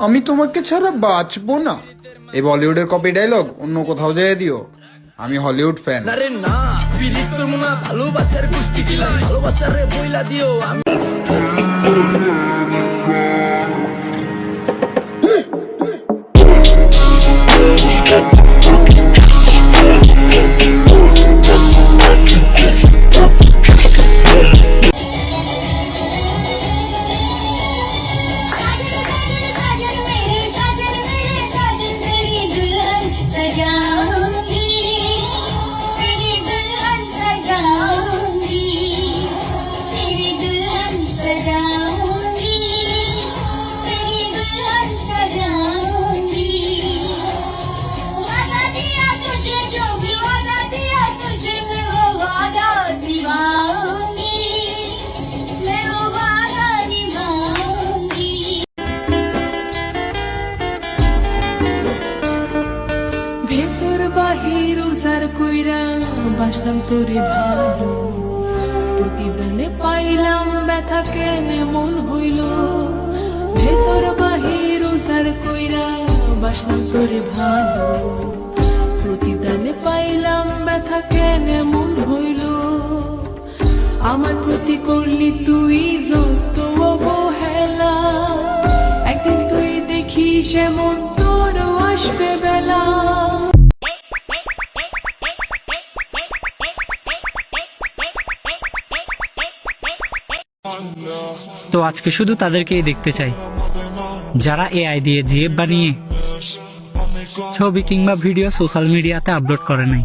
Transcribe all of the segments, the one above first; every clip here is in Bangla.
আমি তোমাকে ছাড়া বাঁচবো না। এই বলিউডের কপি ডায়লগ অন্য কোথাও যেয়ে দিও, আমি হলিউড ফ্যান। আরে না পিরিত করবো না, ভালোবাসার গোষ্ঠী দিলাম, ভালোবাসার বইলা দিও আমি। ভেতর বাহির উজার কইরা বাসলাম তোরে ভালো, প্রতিদানে পাইলাম ব্যথা কেনে মন হইল। ভেতর বাহির উজার কইরা বাসলাম তোরে ভালো, প্রতিদানে পাইলাম ব্যথা কেনে মন হইল। আমার প্রতি করলি তুই যত অবহেলা, একদিন তুই দেখিস এমন তোরও আসবে বেলা। তো আজকে শুধু তাদেরকেই দেখতে চাই যারা এআই দিয়ে জিএফ বানিয়ে ছবি কিংবা ভিডিও সোশ্যাল মিডিয়াতে আপলোড করে নাই।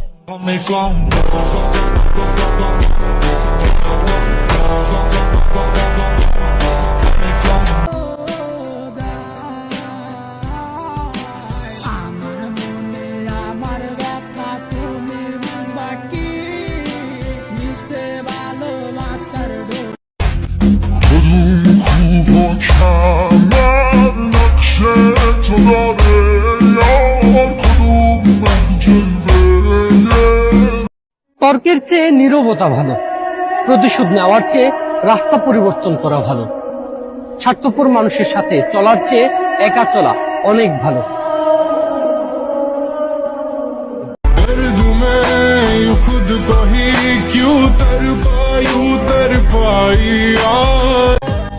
তর্কের চেয়ে নীরবতা ভালো, প্রতিশোধ নেওয়ার চেয়ে রাস্তা পরিবর্তন করা ভালো, স্বার্থপর মানুষের সাথে চলার চেয়ে একা চলা অনেক ভালো।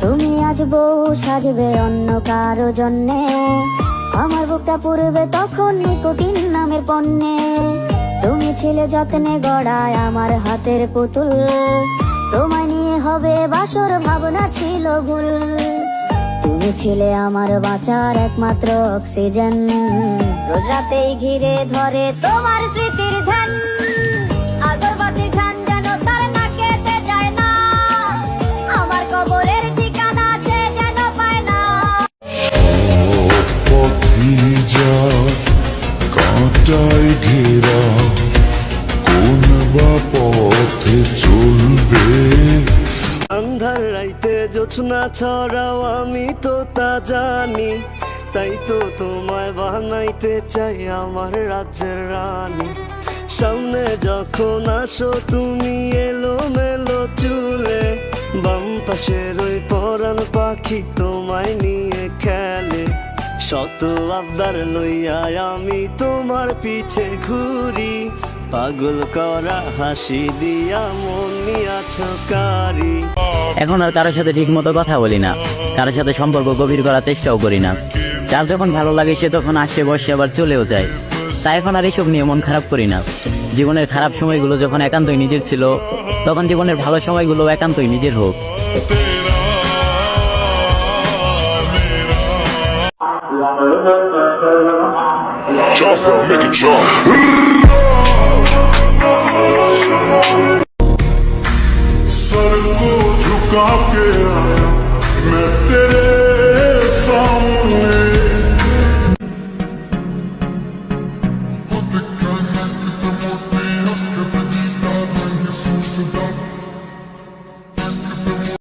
তুমি আজ বউ সাজবে অন্য কারো জন্যে, আমার বুকটা পুরবে তখন নিকোটিন নামের পণ্যে। তুমি ছিলে যত্নে গড়ায় আমার হাতের পুতুল, তোমায় নিয়ে হবে বাসর ভাবনা ছিল ভুল। তুমি ছিলে আমার বাঁচার একমাত্র অক্সিজেন, রোজ রাতেই ঘিরে ধরে তোমার স্মৃতির ধ্যান। আগরবাতি ঘ্রাণ যেন তার না কেটে যায় না, আমার কবরের ঠিকানা সে যেন পায় না। কাঁটায় ঘেরা কোন বা পথে চলবে, আন্ধার রাইতে জোছনা ছড়াও আমি তো তা জানি, তাই তো তোমায় বানাইতে চাই আমার রাজ্যের রানী। সামনে যখন আসো তুমি এলো মেলো চুলে, বাম পাশের ওই পরাণ পাখি তোমায় নিয়ে খেলে। শত আবদার লইয়া আমি তোমার পিছে ঘুরি, পাগল করা হাসি দিয়া মন নিয়াছ কারি। এখন আর কারোর সাথে ঠিক মতো কথা বলি না, কারোর সাথে সম্পর্ক গভীর করার চেষ্টাও করি না। যার যখন ভালো লাগে সে তখন আসে বসে আবার চলেও যায়, তাই এখন আর এসব নিয়ে মন খারাপ করি না। জীবনের খারাপ সময়গুলো যখন একান্তই নিজের ছিল, তখন জীবনের ভালো সময়গুলো একান্তই নিজের হোক। सर को झुका के आया मैं